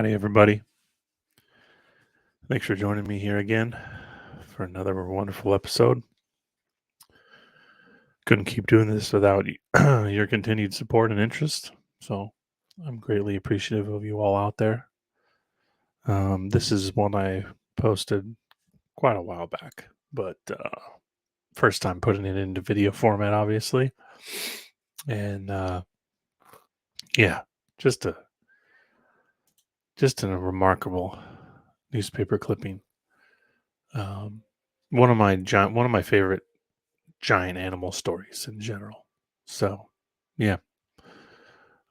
Hey, everybody. Thanks for joining me here again for another wonderful episode. Couldn't keep doing this without your continued support and interest. So I'm greatly appreciative of you all out there. This is one I posted quite a while back, but first time putting it into video format, obviously. And yeah, just a remarkable newspaper clipping. One of my favorite giant animal stories in general. So, yeah.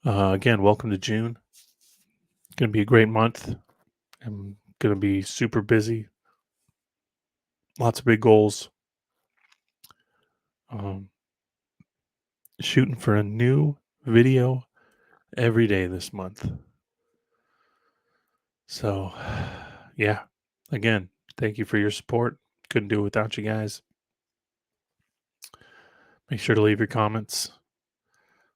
Again, welcome to June. Going to be a great month. I'm going to be super busy. Lots of big goals. Shooting for a new video every day this month. So, yeah. Again, thank you for your support. Couldn't do it without you guys. Make sure to leave your comments,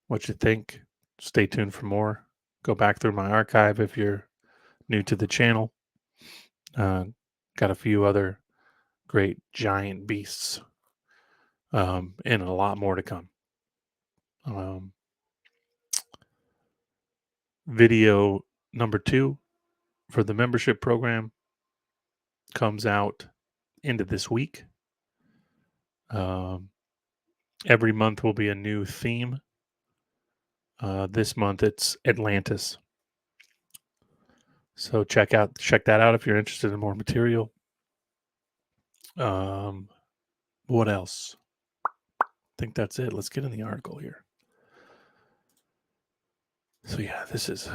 what you think. Stay tuned for more. Go back through my archive if you're new to the channel. Got a few other great giant beasts, and a lot more to come. Video number 2 for the membership program comes out into this week. Every month will be a new theme. This month it's Atlantis. So check that out if you're interested in more material. What else? I think that's it. Let's get in the article here. So yeah, this is,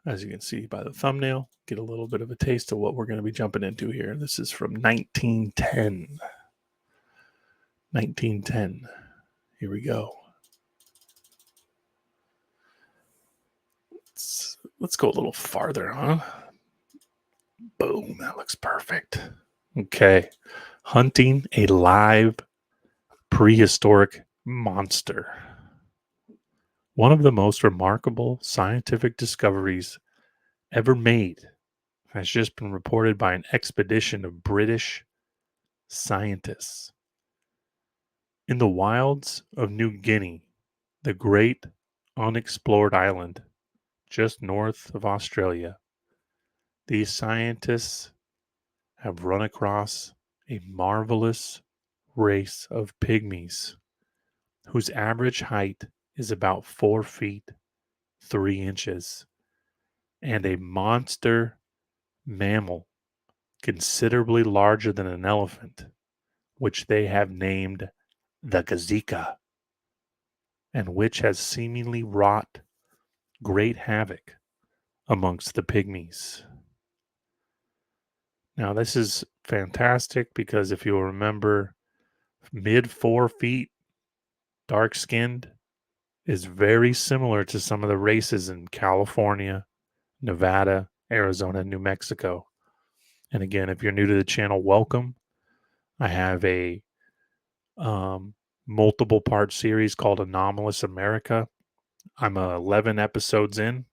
as you can see by the thumbnail, get a little bit of a taste of what we're going to be jumping into here. This is from 1910. 1910. Here we go. Let's go a little farther, huh? Boom, that looks perfect. Okay. Hunting a live prehistoric monster. One of the most remarkable scientific discoveries ever made has just been reported by an expedition of British scientists. In the wilds of New Guinea, the great unexplored island just north of Australia, these scientists have run across a marvelous race of pygmies whose average height is about 4 feet 3 inches and a monster mammal considerably larger than an elephant, which they have named the gazika, and which has seemingly wrought great havoc amongst the pygmies. Now, this is fantastic because if you'll remember, mid 4 feet, dark skinned, is very similar to some of the races in California, Nevada, Arizona, and New Mexico. And again, if you're new to the channel, welcome. I have a multiple part series called Anomalous America. I'm 11 episodes in,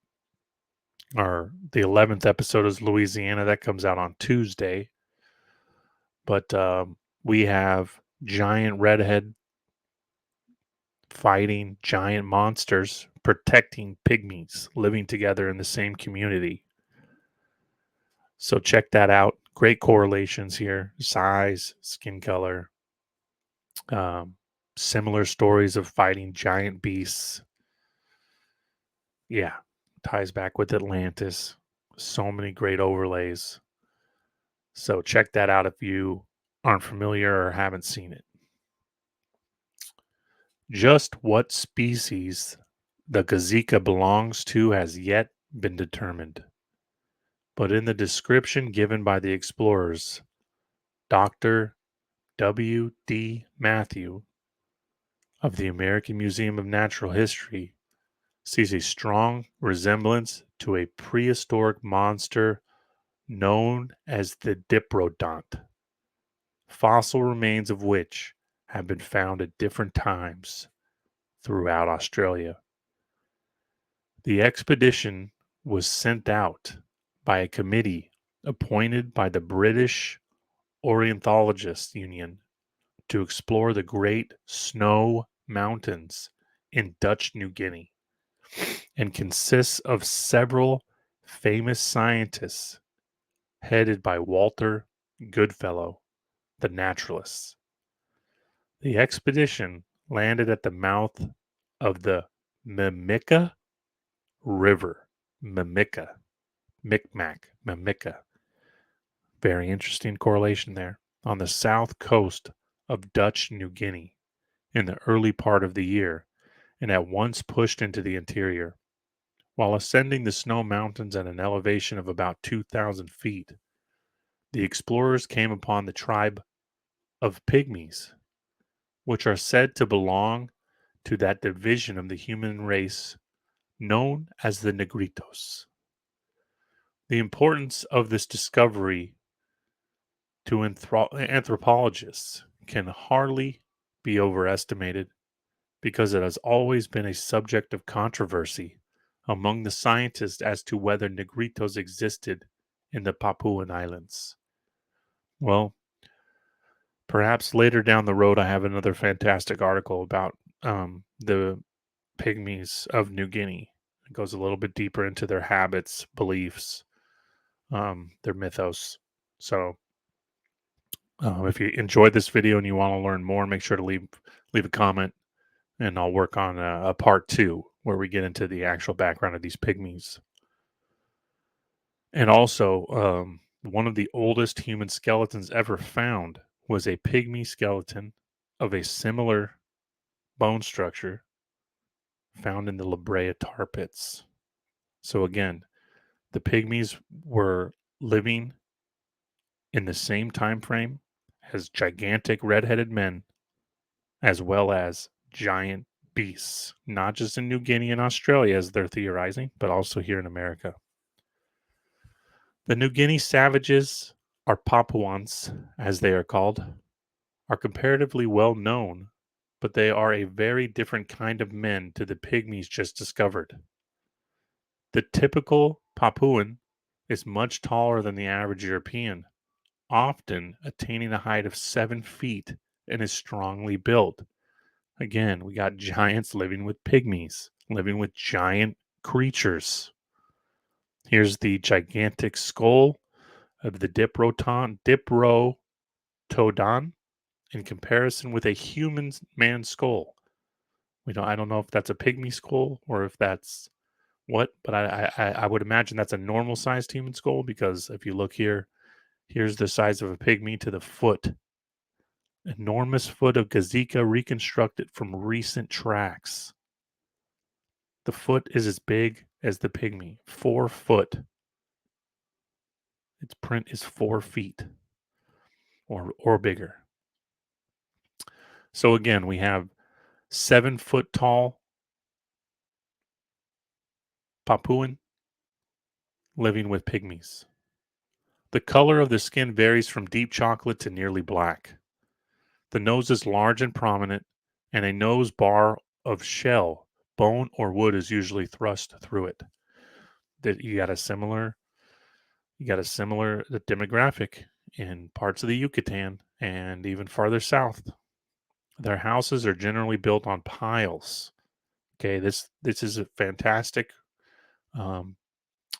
or the 11th episode is Louisiana. That comes out on Tuesday. But we have giant redhead fighting giant monsters, protecting pygmies, living together in the same community. So check that out. Great correlations here. Size, skin color, similar stories of fighting giant beasts. Yeah, ties back with Atlantis. So many great overlays. So check that out if you aren't familiar or haven't seen it. Just what species the gazika belongs to has yet been determined. But in the description given by the explorers, Dr. W. D. Matthew of the American Museum of Natural History sees a strong resemblance to a prehistoric monster known as the Diprotodont, fossil remains of which have been found at different times throughout Australia. The expedition was sent out by a committee appointed by the British Ornithologists Union to explore the Great Snow Mountains in Dutch New Guinea and consists of several famous scientists headed by Walter Goodfellow, the naturalist. The expedition landed at the mouth of the Mimica River. Mimica. Micmac. Mimica. Very interesting correlation there. On the south coast of Dutch New Guinea in the early part of the year, and at once pushed into the interior. While ascending the snow mountains at an elevation of about 2,000 feet, the explorers came upon the tribe of Pygmies, which are said to belong to that division of the human race known as the Negritos. The importance of this discovery to anthropologists can hardly be overestimated because it has always been a subject of controversy among the scientists as to whether Negritos existed in the Papuan Islands. Well, perhaps later down the road, I have another fantastic article about the Pygmies of New Guinea. It goes a little bit deeper into their habits, beliefs, their mythos. So, if you enjoyed this video and you want to learn more, make sure to leave a comment, and I'll work on a part 2 where we get into the actual background of these pygmies. And also, one of the oldest human skeletons ever found was a pygmy skeleton of a similar bone structure found in the La Brea tar pits. So again, the pygmies were living in the same time frame as gigantic red-headed men, as well as giant beasts, not just in New Guinea and Australia as they're theorizing, but also here in America. The New Guinea savages, or Papuans as they are called, are comparatively well known, but they are a very different kind of men to the pygmies just discovered. The typical Papuan is much taller than the average European, often attaining a height of 7 feet, and is strongly built. Again, we got giants living with pygmies, living with giant creatures. Here's the gigantic skull of the Diprotodon in comparison with a human man skull. I don't know if that's a pygmy skull or if that's what, but I would imagine that's a normal sized human skull, because if you look here, here's the size of a pygmy to the foot. Enormous foot of gazika reconstructed from recent tracks. The foot is as big as the pygmy, 4 foot. Its print is 4 feet or bigger. So again, we have 7-foot tall Papuan living with pygmies. The color of the skin varies from deep chocolate to nearly black. The nose is large and prominent, and a nose bar of shell, bone, or wood is usually thrust through it. You got a similar demographic in parts of the Yucatan and even farther south. Their houses are generally built on piles. Okay, this is a fantastic um,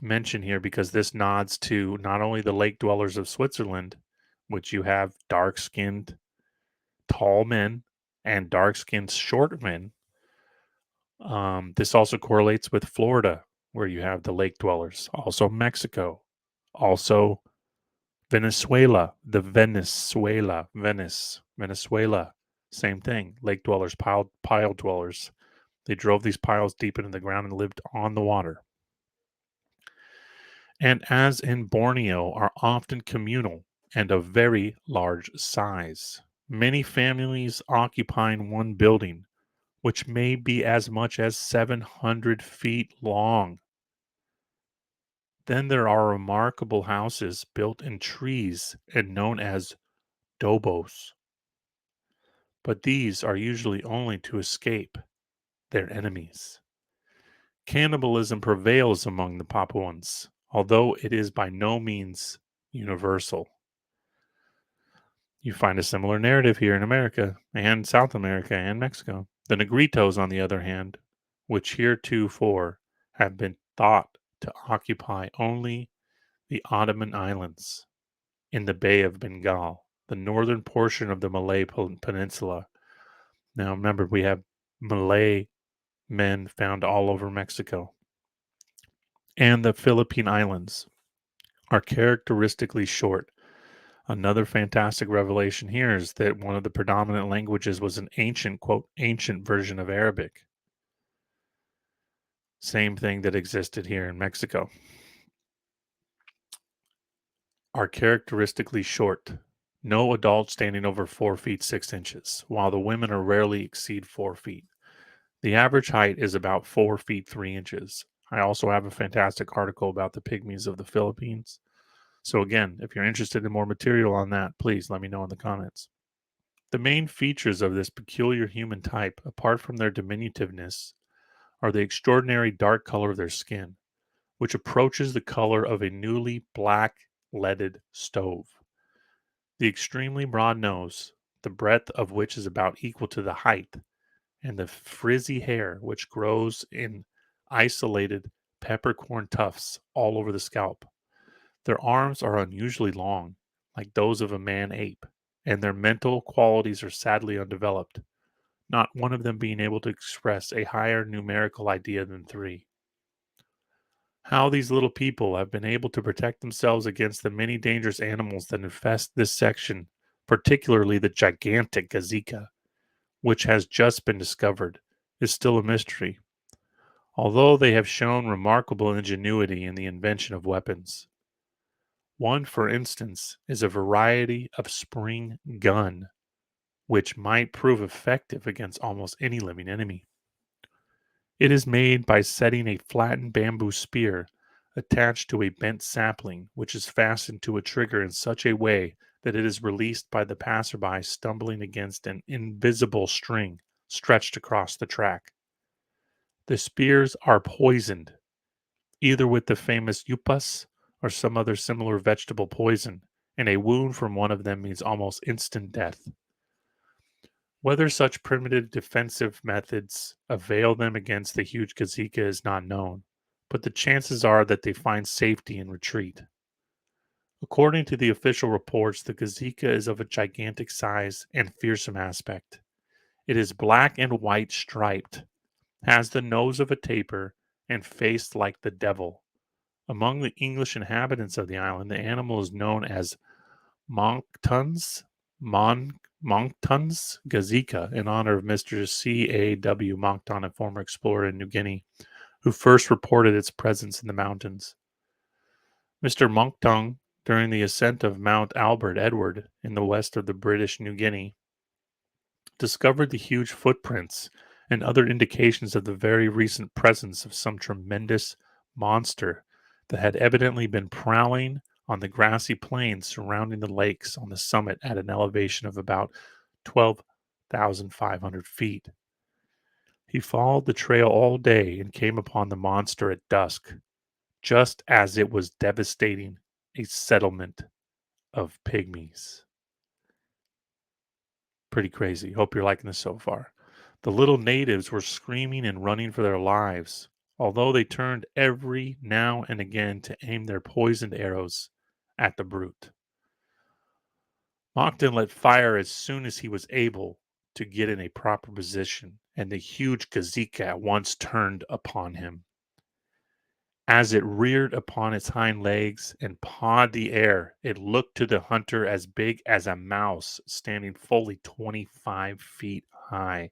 mention here, because this nods to not only the lake dwellers of Switzerland, which you have dark-skinned tall men and dark-skinned short men. This also correlates with Florida, where you have the lake dwellers. Also Mexico. Also Venezuela. Venezuela. Same thing. Lake dwellers, pile dwellers. They drove these piles deep into the ground and lived on the water. And as in Borneo, are often communal and of very large size. Many families occupying one building, which may be as much as 700 feet long. Then there are remarkable houses built in trees and known as dobos. But these are usually only to escape their enemies. Cannibalism prevails among the Papuans, although it is by no means universal. You find a similar narrative here in America and South America and Mexico. The Negritos, on the other hand, which heretofore have been thought to occupy only the Ottoman Islands in the Bay of Bengal, the northern portion of the Malay Peninsula. Now, remember, we have Malay men found all over Mexico. And the Philippine Islands are characteristically short. Another fantastic revelation here is that one of the predominant languages was an ancient, quote, ancient version of Arabic. Same thing that existed here in Mexico. Are characteristically short. No adult standing over 4 feet 6 inches, while the women are rarely exceed 4 feet. The average height is about 4 feet 3 inches. I also have a fantastic article about the Pygmies of the Philippines. So again, if you're interested in more material on that, please let me know in the comments. The main features of this peculiar human type, apart from their diminutiveness, are the extraordinary dark color of their skin, which approaches the color of a newly black leaded stove. The extremely broad nose, the breadth of which is about equal to the height, and the frizzy hair which grows in isolated peppercorn tufts all over the scalp. Their arms are unusually long, like those of a man ape, and their mental qualities are sadly undeveloped, not one of them being able to express a higher numerical idea than 3. How these little people have been able to protect themselves against the many dangerous animals that infest this section, particularly the gigantic gazika, which has just been discovered, is still a mystery, although they have shown remarkable ingenuity in the invention of weapons. One, for instance, is a variety of spring gun, which might prove effective against almost any living enemy. It is made by setting a flattened bamboo spear attached to a bent sapling, which is fastened to a trigger in such a way that it is released by the passerby stumbling against an invisible string stretched across the track. The spears are poisoned, either with the famous upas or some other similar vegetable poison, and a wound from one of them means almost instant death. Whether such primitive defensive methods avail them against the huge gazika is not known, but the chances are that they find safety in retreat. According to the official reports, the gazika is of a gigantic size and fearsome aspect. It is black and white striped, has the nose of a tapir, and face like the devil. Among the English inhabitants of the island, the animal is known as Moncton's Moncton's gazika in honor of Mr. C.A.W. Moncton, a former explorer in New Guinea, who first reported its presence in the mountains. Mr. Moncton, during the ascent of Mount Albert Edward in the west of the British New Guinea, discovered the huge footprints and other indications of the very recent presence of some tremendous monster that had evidently been prowling on the grassy plains surrounding the lakes on the summit at an elevation of about 12,500 feet. He followed the trail all day and came upon the monster at dusk, just as it was devastating a settlement of pygmies. Pretty crazy. Hope you're liking this so far. The little natives were screaming and running for their lives, although they turned every now and again to aim their poisoned arrows at the brute. Moncton let fire as soon as he was able to get in a proper position, and the huge gazika at once turned upon him. As it reared upon its hind legs and pawed the air, it looked to the hunter as big as a mouse, standing fully 25 feet high.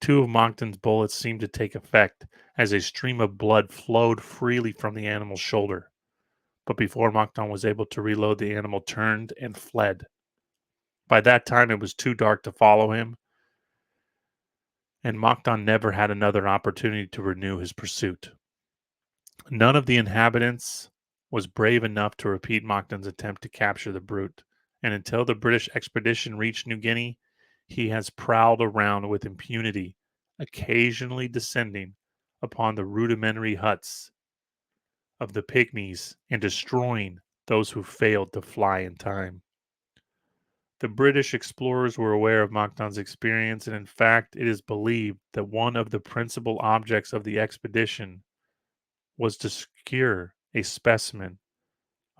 2 of Moncton's bullets seemed to take effect, as a stream of blood flowed freely from the animal's shoulder. But before Moncton was able to reload, the animal turned and fled. By that time, it was too dark to follow him, and Moncton never had another opportunity to renew his pursuit. None of the inhabitants was brave enough to repeat Moncton's attempt to capture the brute, and until the British expedition reached New Guinea, he has prowled around with impunity, occasionally descending upon the rudimentary huts of the Pygmies and destroying those who failed to fly in time. The British explorers were aware of Machdon's experience, and in fact, it is believed that one of the principal objects of the expedition was to secure a specimen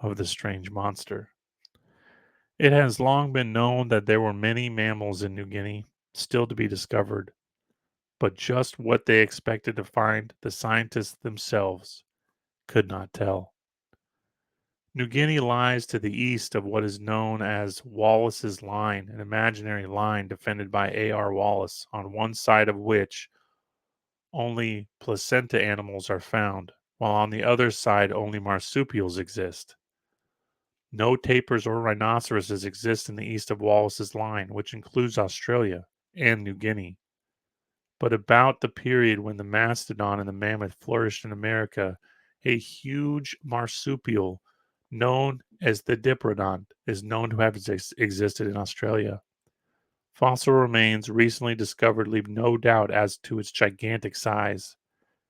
of the strange monster. It has long been known that there were many mammals in New Guinea still to be discovered, but just what they expected to find, the scientists themselves could not tell. New Guinea lies to the east of what is known as Wallace's Line, an imaginary line defended by A.R. Wallace, on one side of which only placenta animals are found, while on the other side only marsupials exist. No tapirs or rhinoceroses exist in the east of Wallace's Line, which includes Australia and New Guinea. But about the period when the mastodon and the mammoth flourished in America, a huge marsupial known as the diprotodont is known to have existed in Australia. Fossil remains recently discovered leave no doubt as to its gigantic size,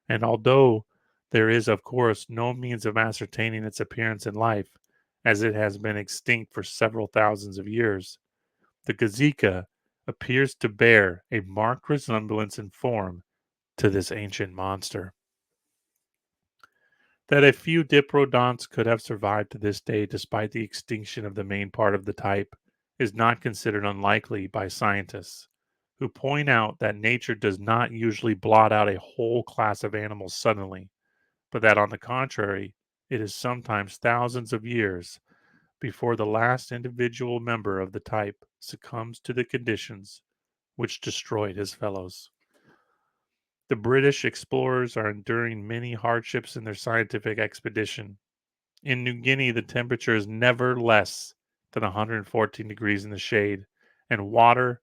and although there is, of course, no means of ascertaining its appearance in life, as it has been extinct for several thousands of years, the gazika appears to bear a marked resemblance in form to this ancient monster. That a few diprotodonts could have survived to this day despite the extinction of the main part of the type is not considered unlikely by scientists, who point out that nature does not usually blot out a whole class of animals suddenly, but that on the contrary, it is sometimes thousands of years before the last individual member of the type succumbs to the conditions which destroyed his fellows. The British explorers are enduring many hardships in their scientific expedition. In New Guinea, the temperature is never less than 114 degrees in the shade, and water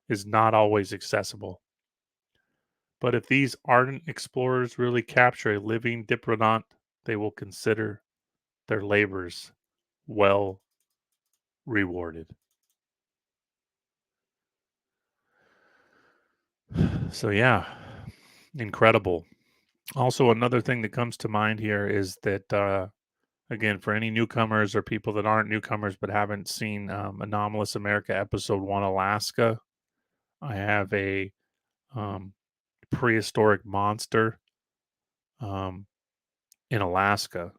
is not always accessible. But if these ardent explorers really capture a living diprotodont, they will consider their labors well rewarded. So, yeah, incredible. Also, another thing that comes to mind here is that, again, for any newcomers or people that aren't newcomers but haven't seen Anomalous America Episode 1 Alaska, I have a um, prehistoric monster um, in Alaska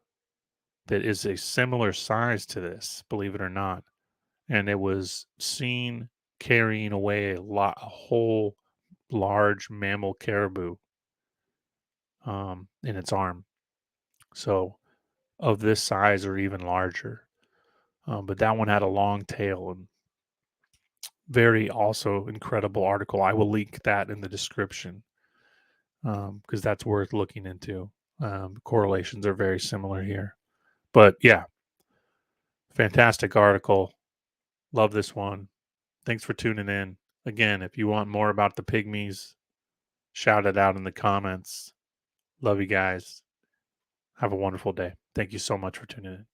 that is a similar size to this, believe it or not. And it was seen carrying away a whole large mammal caribou in its arm. So, of this size or even larger. But that one had a long tail and very also incredible article. I will link that in the description because that's worth looking into. Correlations are very similar here. But yeah, fantastic article. Love this one. Thanks for tuning in. Again, if you want more about the Pygmies, shout it out in the comments. Love you guys. Have a wonderful day. Thank you so much for tuning in.